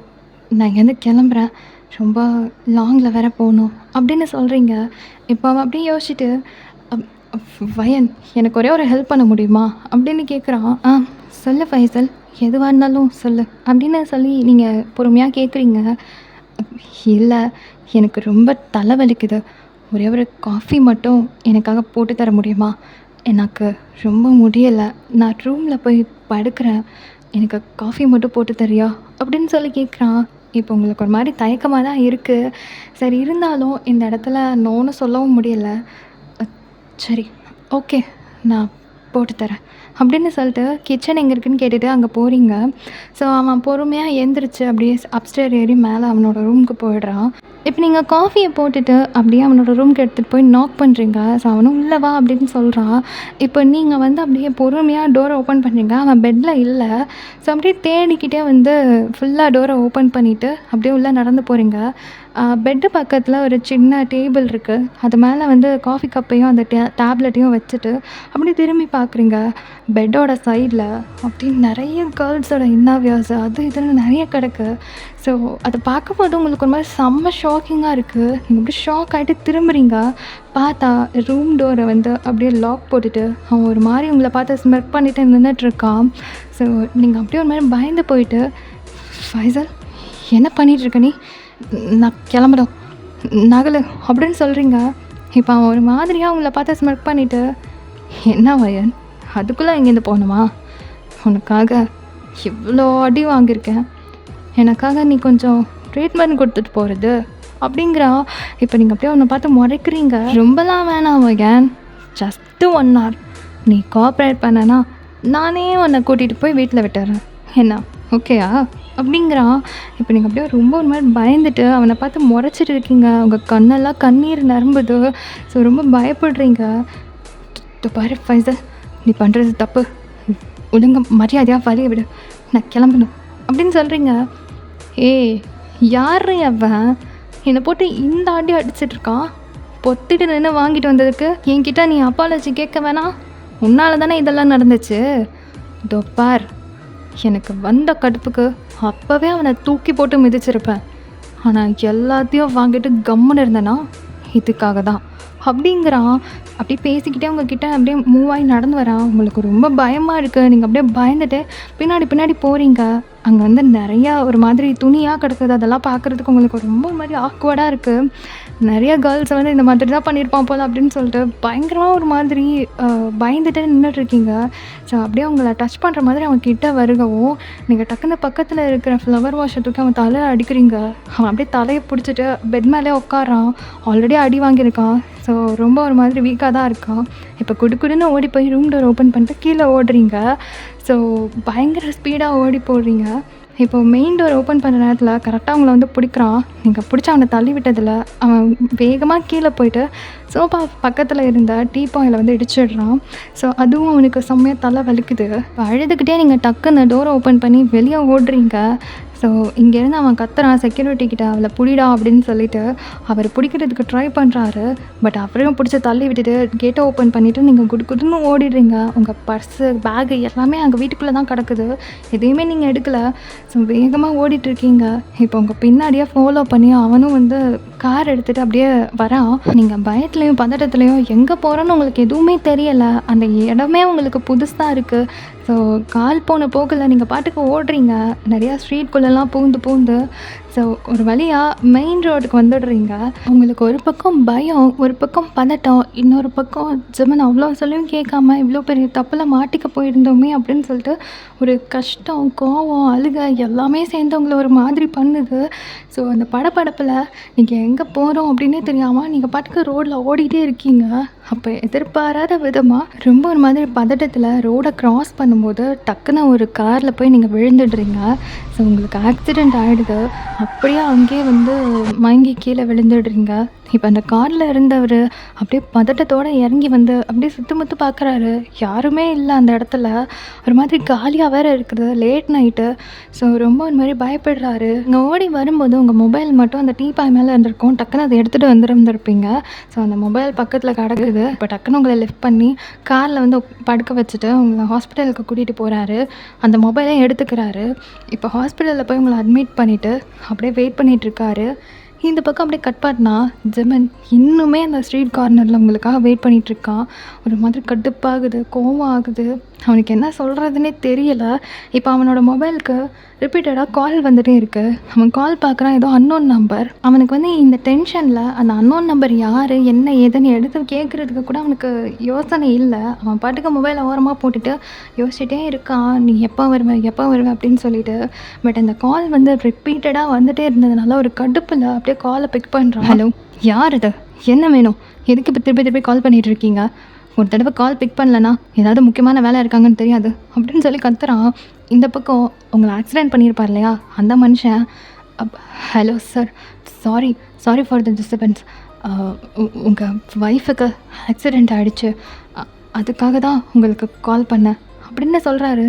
நான் இங்கேருந்து கிளம்புறேன், ரொம்ப லாங்கில் வேற போகணும் அப்படின்னு சொல்கிறீங்க. இப்போ அவன் அப்படியே யோசிச்சுட்டு வயன், எனக்கு ஒரே ஒரு ஹெல்ப் பண்ண முடியுமா அப்படின்னு கேட்குறான். சொல்லு ஃபைசல், எதுவாக இருந்தாலும் சொல்லு அப்படின்னு சொல்லி நீங்கள் பொறுமையாக கேட்குறீங்க. இல்லை, எனக்கு ரொம்ப தலைவலிக்குது, ஒரே ஒரு காஃபி மட்டும் எனக்காக போட்டு தர முடியுமா? எனக்கு ரொம்ப முடியலை, நான் ரூமில் போய் படுக்கிறேன், எனக்கு காஃபி மட்டும் போட்டு தரியா அப்படின்னு சொல்லி கேட்குறான். இப்போ உங்களுக்கு ஒரு மாதிரி தயக்கமாக தான் இருக்குது. சரி, இருந்தாலும் இந்த இடத்துல நோன்னு சொல்லவும் முடியலை. சரி, ஓகே, நான் போட்டு தரேன் அப்படின்னு சொல்லிட்டு கிச்சன் எங்கே இருக்குதுன்னு கேட்டுட்டு அங்கே போகிறீங்க. ஸோ அவன் பொறுமையாக எழுந்திரிச்சு அப்படியே அப்ஸ்டேர் ஏறி மேலே அவனோட ரூமுக்கு போயிடுறான். இப்போ நீங்கள் காஃபியை போட்டுட்டு அப்படியே அவனோட ரூமுக்கு எடுத்துகிட்டு போய் நாக் பண்ணுறீங்க. ஸோ அவனும் உள்ளே வா அப்படின்னு சொல்கிறான். இப்போ நீங்கள் வந்து அப்படியே பொறுமையாக டோரை ஓப்பன் பண்ணுறீங்க. அவன் பெட்டில் இல்லை. ஸோ அப்படியே தேடிக்கிட்டே வந்து ஃபுல்லாக டோரை ஓப்பன் பண்ணிவிட்டு அப்படியே உள்ளே நடந்து போகிறீங்க. பெட்டு பக்கத்தில் ஒரு சின்ன டேபிள் இருக்குது. அது மேலே வந்து காஃபி கப்பையும் அந்த டேப்லெட்டையும் வச்சுட்டு அப்படியே திரும்பி பார்க்குறீங்க. பெட்டோட சைடில் அப்படி நிறைய கேர்ள்ஸோட இன்னர்வியர்ஸ் அது இதுன்னு நிறைய கிடக்கு. ஸோ அதை பார்க்கும்போது உங்களுக்கு ஒரு மாதிரி செம்ம ஷாக்கிங்காக இருக்குது. நீங்கள் அப்படியே ஷாக் ஆகிட்டு திரும்புகிறீங்க. பார்த்தா ரூம் டோரை வந்து அப்படியே லாக் போட்டுட்டு அவன் ஒரு மாதிரி உங்களை பார்த்து ஸ்மெர்க் பண்ணிவிட்டு நின்றுட்டுருக்கான். ஸோ நீங்கள் அப்படியே ஒரு மாதிரி பயந்து போயிட்டு ஃபைசல், என்ன பண்ணிகிட்ருக்க நீ? நான் கிளம்புறோம், நகலு அப்படின்னு சொல்கிறீங்க. இப்போ அவன் ஒரு மாதிரியாக உங்களை பார்த்து ஸ்மெர்க் பண்ணிவிட்டு என்ன வயன், அதுக்குள்ளே இங்கேருந்து போகணுமா? உனக்காக இவ்வளோ அடி வாங்கியிருக்கேன், எனக்காக நீ கொஞ்சம் ட்ரீட்மெண்ட் கொடுத்துட்டு போகிறது அப்படிங்கிறா. இப்போ நீங்கள் அப்படியே அவனை பார்த்து முறைக்கிறீங்க. ரொம்பலாம் வேணாம் வயன், ஜஸ்ட்டு 1 hour நீ கோஆப்ரேட் பண்ணனா நானே உன்னை கூட்டிகிட்டு போய் வீட்டில் விட்டுறேன், என்ன ஓகேயா அப்படிங்கிறான். இப்போ நீங்கள் அப்படியே ரொம்ப ஒரு மாதிரி பயந்துட்டு அவனை பார்த்து முறைச்சிட்டு இருக்கீங்க. அவங்க கண்ணெல்லாம் கண்ணீர் நிரம்புது. ஸோ ரொம்ப பயப்படுறீங்க. பாரு ஃபைசல், நீ பண்ணுறது தப்பு, ஒழுங்க மரியாதையாக வழியை விடு, நான் கிளம்பணும் அப்படின்னு சொல்கிறீங்க. ஏய், யார் அவன் என்னை போட்டு இந்த ஆட்டி அடிச்சிட்ருக்கான்? பொத்திட்டு நின்று வாங்கிட்டு வந்ததுக்கு என்கிட்ட நீ அப்பாலஜி கேட்க வேணாம், உன்னால் தானே இதெல்லாம் நடந்துச்சு. இதோ பார், எனக்கு வந்த கடுப்புக்கு அப்போவே அவனை தூக்கி போட்டு மிதிச்சிருப்பேன். ஆனால் எல்லாத்தையும் வாங்கிட்டு கம்முன்னு இருந்தேன்னா இதுக்காக தான் அப்படிங்கிறான். அப்படியே பேசிக்கிட்டே உங்ககிட்ட அப்படியே மூவ் ஆகி நடந்து வரான். உங்களுக்கு ரொம்ப பயமாக இருக்குது. நீங்கள் அப்படியே பயந்துட்டு பின்னாடி போகிறீங்க. அங்கே வந்து நிறையா ஒரு மாதிரி துணியாக கிடக்குது. அதெல்லாம் பார்க்குறதுக்கு உங்களுக்கு ரொம்ப ஒரு மாதிரி ஆக்வர்டாக இருக்குது. நிறைய கேர்ள்ஸை வந்து இந்த மாதிரி தான் பண்ணியிருப்பான் போல் அப்படின்னு சொல்லிட்டு பயங்கரமாக ஒரு மாதிரி பயந்துட்டு நின்றுட்டுருக்கீங்க. ஸோ அப்படியே அவங்கள டச் பண்ணுற மாதிரி அவன் கிட்ட வருகவும் நீங்கள் டக்குன்னு பக்கத்தில் இருக்கிற ஃப்ளவர் வாஷை தூக்கி அவன் தலையில் அடிக்கிறீங்க. அவன் அப்படியே தலையை பிடிச்சிட்டு பெட் மேலே உட்காரான். ஆல்ரெடி அடி வாங்கியிருக்கான். ஸோ ரொம்ப ஒரு மாதிரி வீக்காக தான் இருக்கான். இப்போ குடுக்குடுன்னு ஓடி போய் ரூம் டோர் ஓப்பன் பண்ணிட்டு கீழே ஓடுறீங்க. ஸோ பயங்கர ஸ்பீடாக ஓடி போடுறீங்க. இப்போ மெயின் டோர் ஓப்பன் பண்ணுற நேரத்தில் கரெக்டாக அவங்கள வந்து பிடிக்கிறான். நீங்கள் பிடிச்சி அவனை தள்ளி விட்டதில் அவன் வேகமாக கீழே போயிட்டு சோஃபா பக்கத்தில் இருந்த டீப்பாயில் வந்து இடிச்சிடுறான். ஸோ அதுவும் அவனுக்கு செம்மையாக தலை வலிக்குது. அழுதுகிட்டே நீங்கள் டக்குன்னு டோரை ஓப்பன் பண்ணி வெளியே ஓடுறீங்க. ஸோ இங்கேருந்து அவன் கத்துறான் செக்யூரிட்டிக்கிட்ட, அவளை பிடிடா அப்படின்னு சொல்லிட்டு அவர் பிடிக்கிறதுக்கு ட்ரை பண்ணுறாரு. பட் அவரையும் பிடிச்சி தள்ளி விட்டுட்டு கேட்டை ஓப்பன் பண்ணிவிட்டு நீங்கள் குடுன்னு ஓடிடுறீங்க. உங்கள் பர்ஸு பேகு எல்லாமே அங்கே வீட்டுக்குள்ளே தான் கிடக்குது. எதையுமே நீங்கள் எடுக்கலை. ஸோ வேகமாக ஓடிட்டுருக்கீங்க. இப்போ உங்கள் பின்னாடியே ஃபாலோ பண்ணி அவனும் வந்து கார் எடுத்துகிட்டு அப்படியே வரான். நீங்கள் பயத்துலேயும் பதட்டத்துலேயும் எங்கே போகிறோன்னு உங்களுக்கு எதுவுமே தெரியலை. அந்த இடமே உங்களுக்கு புதுசாக இருக்குது. ஸோ கால் போன போக்கில் நீங்கள் பாட்டுக்கு ஓடுறீங்க. நிறையா ஸ்ட்ரீட்குள்ளெல்லாம் பூந்து பூந்து ஸோ ஒரு வழியாக மெயின் ரோடுக்கு வந்துடுறீங்க. உங்களுக்கு ஒரு பக்கம் பயம், ஒரு பக்கம் பதட்டம், இன்னொரு பக்கம் ஜெமன் அவ்வளோ சொல்லியும் கேட்காம இவ்வளோ பெரிய தப்பில் மாட்டிக்க போயிருந்தோமே அப்படின்னு சொல்லிட்டு ஒரு கஷ்டம், கோவம், அழுகை எல்லாமே சேர்ந்து உங்களை ஒரு மாதிரி பண்ணுது. ஸோ அந்த படபடப்பில் நீங்கள் எங்கே போகிறோம் அப்படின்னே தெரியாமல் நீங்கள் பாட்டுக்கு ரோட்டில் ஓடிட்டே இருக்கீங்க. அப்போ எதிர்பாராத விதமாக ரொம்ப ஒரு மாதிரி பதட்டத்தில் ரோடை க்ராஸ் பண்ணும்போது டக்குன்னு ஒரு காரில் போய் நீங்கள் விழுந்துடுறீங்க. ஸோ உங்களுக்கு ஆக்சிடெண்ட் ஆகிடுது. அப்படியே அங்கேயே மயங்கி கீழே விழுந்துடுறீங்க. இப்போ அந்த காரில் இருந்தவர் அப்படியே பதட்டத்தோடு இறங்கி அப்படியே சுற்றி பார்க்குறாரு. யாருமே இல்லை அந்த இடத்துல. ஒரு மாதிரி காலியாக வேறு இருக்குது, லேட் நைட்டு. ஸோ ரொம்ப ஒரு மாதிரி பயப்படுறாரு. இங்கே ஓடி வரும்போது உங்கள் மொபைல் மட்டும் அந்த டீபாய் மேலே இருந்திருக்கும். டக்குன்னு அதை எடுத்துகிட்டு வந்துருந்துருப்பீங்க. ஸோ அந்த மொபைல் பக்கத்தில் கிடக்குது. இப்போ டக்குன்னு உங்களை லிஃப்ட் பண்ணி காரில் படுக்க வச்சுட்டு உங்களை ஹாஸ்பிட்டலுக்கு கூட்டிகிட்டு போகிறாரு. அந்த மொபைலையும் எடுத்துக்கிறாரு. இப்போ ஹாஸ்பிட்டலில் போய் உங்களை அட்மிட் பண்ணிவிட்டு அப்படியே வெயிட் பண்ணிகிட்ருக்காரு. இந்த பக்கம் அப்படியே கட் பண்ணா ஜெமன் இன்னுமே அந்த ஸ்ட்ரீட் கார்னரில் உங்களுக்காக வெயிட் பண்ணிகிட்ருக்கான். ஒரு மாதிரி கடுப்பாகுது, கோவம் ஆகுது. அவனுக்கு என்ன சொல்கிறதுனே தெரியலை. இப்போ அவனோட மொபைலுக்கு ரிப்பீட்டடாக கால் வந்துகிட்டே இருக்குது. அவன் கால் பார்க்குறான், ஏதோ அன்னோன் நம்பர். அவனுக்கு இந்த டென்ஷனில் அந்த அன்னோன் நம்பர் யார், என்ன ஏதுன்னு எடுத்து கேட்குறதுக்கு கூட அவனுக்கு யோசனை இல்லை. அவன் பாட்டுக்கு மொபைலை ஓரமாக போட்டுட்டு யோசிச்சுட்டே இருக்கான், நீ எப்போ வருவேன் அப்படின்னு சொல்லிட்டு. பட் அந்த கால் ரிப்பீட்டடாக வந்துகிட்டே இருந்ததுனால ஒரு கடுப்பில் அப்படியே காலை பிக் பண்ணுறான். ஹலோ, யார் இது, என்ன வேணும், எதுக்கு இப்போ திருப்பி திருப்பி கால் பண்ணிகிட்டு இருக்கீங்க? ஒரு தடவை கால் பிக் பண்ணலன்னா ஏதாவது முக்கியமான வேலை இருக்காங்கன்னு தெரியாது அப்படின்னு சொல்லி கத்துறான். இந்த பக்கம் உங்களை ஆக்சிடெண்ட் பண்ணியிருப்பார் இல்லையா அந்த மனுஷன், hello sir, sorry for the disturbance. உங்கள் ஒய்ஃபுக்கு ஆக்சிடெண்ட் ஆகிடுச்சு, அதுக்காக தான் உங்களுக்கு கால் பண்ணேன் அப்படின்னு சொல்கிறாரு.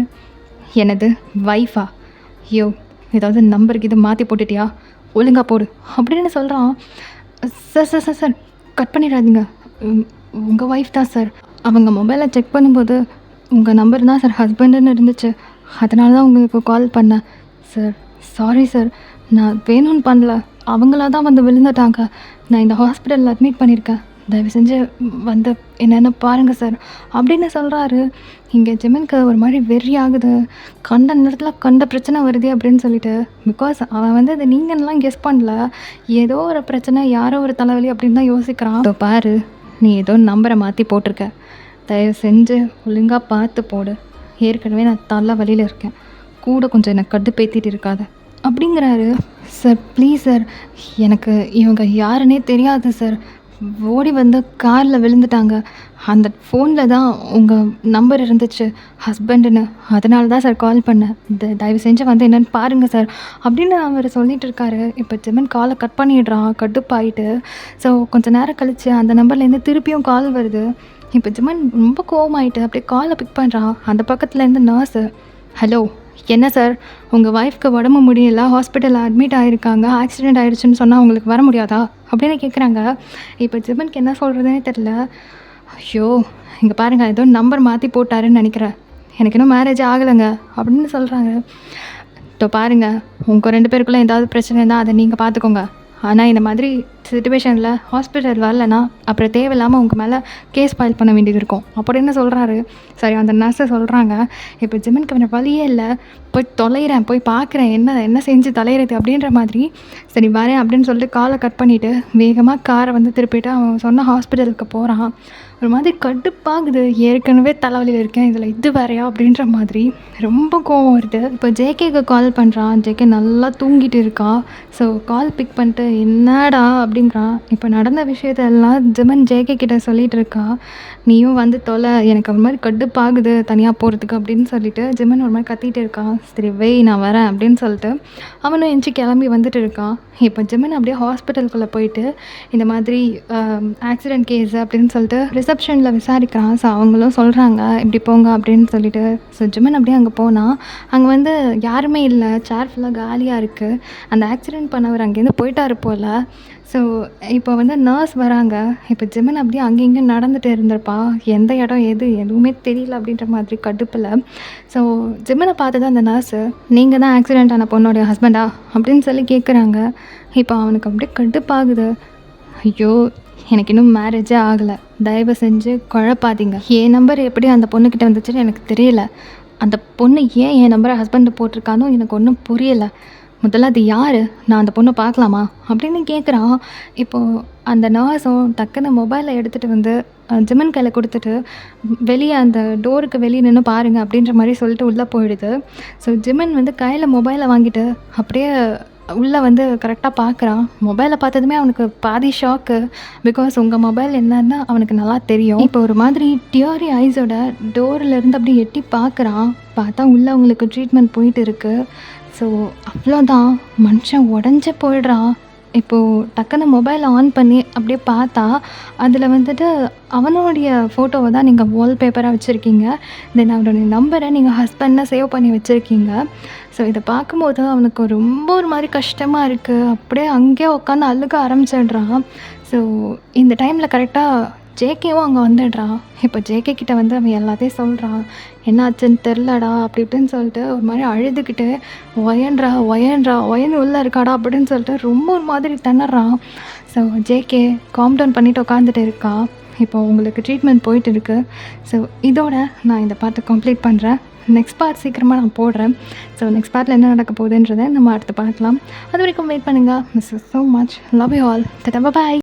எனது ஒய்ஃபா? ஐயோ, ஏதாவது நம்பருக்கு இது மாற்றி போட்டுட்டியா, ஒழுங்காக போடு அப்படின்னு சொல்கிறான். Sir sir sir sir cut பண்ணிடாதீங்க, உங்கள் ஒய்ஃப் தான் சார். அவங்க மொபைலை செக் பண்ணும்போது உங்கள் நம்பர் தான் சார் ஹஸ்பண்டுன்னு இருந்துச்சு, அதனால தான் உங்களுக்கு கால் பண்ணேன் சார். சாரி சார், நான் வேணும்னு பண்ணல, அவங்களா தான் விழுந்துட்டாங்க. நான் இந்த ஹாஸ்பிட்டலில் அட்மிட் பண்ணியிருக்கேன், தயவு செஞ்சு என்னென்ன பாருங்கள் சார் அப்படின்னு சொல்கிறாரு. இங்கே ஜெமனுக்கு ஒரு மாதிரி வெறி ஆகுது. கண்ட நேரத்தில் கண்ட பிரச்சனை வருது அப்படின்னு சொல்லிட்டு. பிகாஸ் அவன் இது நீங்கள்லாம் கெஸ் பண்ணல, ஏதோ ஒரு பிரச்சனை, யாரோ ஒரு தலைவலி அப்படின்னு தான் யோசிக்கிறான். இப்போ பாரு, நீ ஏதோ நம்பரை மாற்றி போட்டிருக்க, தயவு செஞ்சு ஒழுங்காக பார்த்து போடு. ஏற்கனவே நான் தலை வழியில் இருக்கேன், கூட கொஞ்சம் என்னை கடுப்பேற்றிட்டு இருக்காத அப்படிங்கிறாரு. சார் ப்ளீஸ் சார், எனக்கு இவங்க யாருன்னே தெரியாது சார். ஓடி காரில் விழுந்துட்டாங்க. அந்த ஃபோனில் தான் உங்கள் நம்பர் இருந்துச்சு ஹஸ்பண்டுன்னு, அதனால தான் சார் கால் பண்ணேன். தயவு செஞ்சு என்னென்னு பாருங்கள் சார் அப்படின்னு அவர் சொல்லிகிட்டு இருக்காரு. இப்போ ஜெமன் காலை கட் பண்ணிடுறான் கடுப்பாயிட்டு. ஸோ கொஞ்சம் நேரம் கழித்து அந்த நம்பர்லேருந்து திருப்பியும் கால் வருது. இப்போ ஜெமன் ரொம்ப கோவமாயிட்டு அப்படியே காலை பிக் பண்ணுறான். அந்த பக்கத்துலேருந்து நர்ஸு, ஹலோ, என்ன சார், உங்கள் ஒய்ஃப்க்கு உடம்பு முடியல, ஹாஸ்பிட்டலில் அட்மிட் ஆகிருக்காங்க, ஆக்சிடெண்ட் ஆகிடுச்சுன்னு சொன்னால் உங்களுக்கு வர முடியாதா அப்படின்னு கேட்குறாங்க. இப்போ ஜெமனுக்கு என்ன சொல்கிறதுனே தெரில. ஐயோ, இங்கே பாருங்கள், ஏதோ நம்பர் மாற்றி போட்டாருன்னு நினைக்கிறேன், எனக்கு இன்னும் மேரேஜ் ஆகலைங்க அப்படின்னு சொல்கிறாங்க. இப்போ பாருங்கள், உங்கள் 2 பேருக்குள்ளே ஏதாவது பிரச்சனை இருந்தால் அதை நீங்கள் பார்த்துக்கோங்க. ஆனால் இந்த மாதிரி சிச்சுவேஷனில் ஹாஸ்பிட்டல் வரலன்னா அப்புறம் தேவையில்லாமல் உங்கள் மேலே கேஸ் ஃபைல் பண்ண வேண்டியது இருக்கும் அப்படின்னு சொல்கிறாரு. சரி, அந்த நர்ஸை சொல்கிறாங்க, இப்போ ஜெமனுக்கு வேறு வழியே இல்லை, போய் தொலைகிறேன், போய் பார்க்குறேன், என்ன செஞ்சு தொலைகிறது அப்படின்ற மாதிரி. சரி வரேன் அப்படின்னு சொல்லிட்டு காலை கட் பண்ணிவிட்டு வேகமாக காரை திருப்பிட்டு அவன் சொன்ன ஹாஸ்பிட்டலுக்கு போகிறான். ஒரு மாதிரி கடுப்பாகுது, ஏற்கனவே தலைவலியில் இருக்கேன், இதில் இது வேறையா அப்படின்ற மாதிரி ரொம்ப கோவம் வருது. இப்போ ஜேகேக்கு கால் பண்ணுறான். ஜேகே நல்லா தூங்கிட்டு இருக்கான். ஸோ கால் பிக் பண்ணிட்டு என்னடா அப்படிங்கிறான். இப்போ நடந்த விஷயத்தெல்லாம் ஜெமன் ஜேகே கிட்ட சொல்லிகிட்டு இருக்கா. நீயும் தொலை, எனக்கு ஒரு மாதிரி கடுப்பாகுது தனியாக போகிறதுக்கு அப்படின்னு சொல்லிட்டு ஜெமன் ஒரு மாதிரி கத்திகிட்டு இருக்கான். சரி வெய், நான் வரேன் அப்படின்னு சொல்லிட்டு அவனும் எஞ்சி கிளம்பி வந்துட்டு இருக்கான். இப்போ ஜெமன் அப்படியே ஹாஸ்பிட்டலுக்குள்ளே போயிட்டு இந்த மாதிரி ஆக்சிடெண்ட் கேஸ் அப்படின்னு சொல்லிட்டு ரிசப்ஷனில் விசாரிக்கிறான். ஸோ அவங்களும் சொல்கிறாங்க இப்படி போங்க அப்படின்னு சொல்லிட்டு. ஸோ ஜெமன் அப்படியே அங்கே போனால் அங்கே யாருமே இல்லை, சேர் ஃபுல்லாக காலியாக இருக்குது. அந்த ஆக்சிடெண்ட் பண்ணவர் அங்கேருந்து போயிட்டாரு போல். ஸோ இப்போ வந்து நர்ஸ் வராங்க. இப்போ ஜெமின் அப்படியே அங்கேயும் இங்கேயும் நடந்துட்டு இருந்திருப்பா. எந்த இடம் எது எதுவுமே தெரியல அப்படின்ற மாதிரி கடுப்புல. ஸோ ஜெமினை பார்த்துட்டு அந்த நர்ஸு, "நீங்க தான் ஆக்சிடென்ட் ஆன பொண்ணோடைய ஹஸ்பண்டா?" அப்படின்னு சொல்லி கேட்குறாங்க. இப்போ அவனுக்கு அப்படியே கடுப்பாகுது. ஐயோ! எனக்கு இன்னும் மேரேஜே ஆகல. தயவு செஞ்சு குழப்பாதீங்க. என் நம்பர் எப்படி அந்த பொண்ணுக்கிட்ட வந்துச்சுன்னு எனக்கு தெரியல. அந்த பொண்ணு ஏன் என் நம்பர ஹஸ்பண்ட் போட்டிருக்கானோ எனக்கு ஒன்றும் புரியல. முதல்ல அது யாரு? நான் அந்த பொண்ண பார்க்கலாமா? அப்படின்னு கேட்குறான். இப்போது அந்த நர்ஸும் டக்குன்னு மொபைலை எடுத்துகிட்டு வந்து ஜெமின் கையில குடுத்துட்டு, வெளிய அந்த டோருக்கு வெளிய நின்னு பாருங்க அப்படின்ற மாரி சொல்லிட்டு உள்ள போயிடுது. ஸோ ஜெமின் வந்து கையில மொபைலை வாங்கிட்டு அப்படியே உள்ள வந்து கரெக்ட்டா பார்க்குறான். மொபைல பார்த்ததுமே அவனுக்கு பாதி ஷாக்கு. பிகாஸ் உங்க மொபைல் என்னன்னு அவனுக்கு நல்லா தெரியும். இப்போ ஒரு மாதிரி டியரி ஐஸோட டோர்லேருந்து அப்படியே எட்டி பார்க்குறான். பார்த்தா உள்ள அவங்களுக்கு ட்ரீட்மெண்ட் போயிட்டு இருக்கு. ஸோ அவ்வளோதான், மனுஷன் உடஞ்சே போயிடுறான். இப்போது டக்குன்னு மொபைலை ஆன் பண்ணி அப்படியே பார்த்தா, அதில் வந்துட்டு அவனுடைய ஃபோட்டோவை தான் நீங்கள் வால்பேப்பராக வச்சுருக்கீங்க. தென் அவனுடைய நம்பரை நீங்கள் ஹஸ்பண்ட்னு சேவ் பண்ணி வச்சுருக்கீங்க. ஸோ இதை பார்க்கும்போது அவனுக்கு ரொம்ப ஒரு மாதிரி கஷ்டமாக இருக்குது. அப்படியே அங்கேயே உட்காந்து அழுக ஆரம்பிச்சிடுறான். ஸோ இந்த டைமில் கரெக்டாக ஜேகேவும் அங்கே வந்துடுறான். இப்போ ஜேகே கிட்ட வந்து அவன் எல்லாத்தையும் சொல்கிறான். என்னாச்சுன்னு தெரிலடா அப்படி இப்படின்னு சொல்லிட்டு ஒரு மாதிரி அழுதுகிட்டு, ஒயன்னு உள்ளே இருக்காடா அப்படின்னு சொல்லிட்டு ரொம்ப ஒரு மாதிரி திணறான். ஸோ ஜேகே காம் டவுன் பண்ணிவிட்டு உட்காந்துட்டு இருக்கா. இப்போ உங்களுக்கு ட்ரீட்மெண்ட் போயிட்டு இருக்கு. ஸோ இதோட நான் இந்த பார்ட்டை கம்ப்ளீட் பண்ணுறேன். நெக்ஸ்ட் பார்ட் சீக்கிரமாக நான் போடுறேன். ஸோ நெக்ஸ்ட் பார்ட்டில் என்ன நடக்க போகுதுன்றதை நம்ம அடுத்து பார்க்கலாம். அது வரைக்கும் வெயிட் பண்ணுங்கள். Miss so much. Love you all. Tata, bye.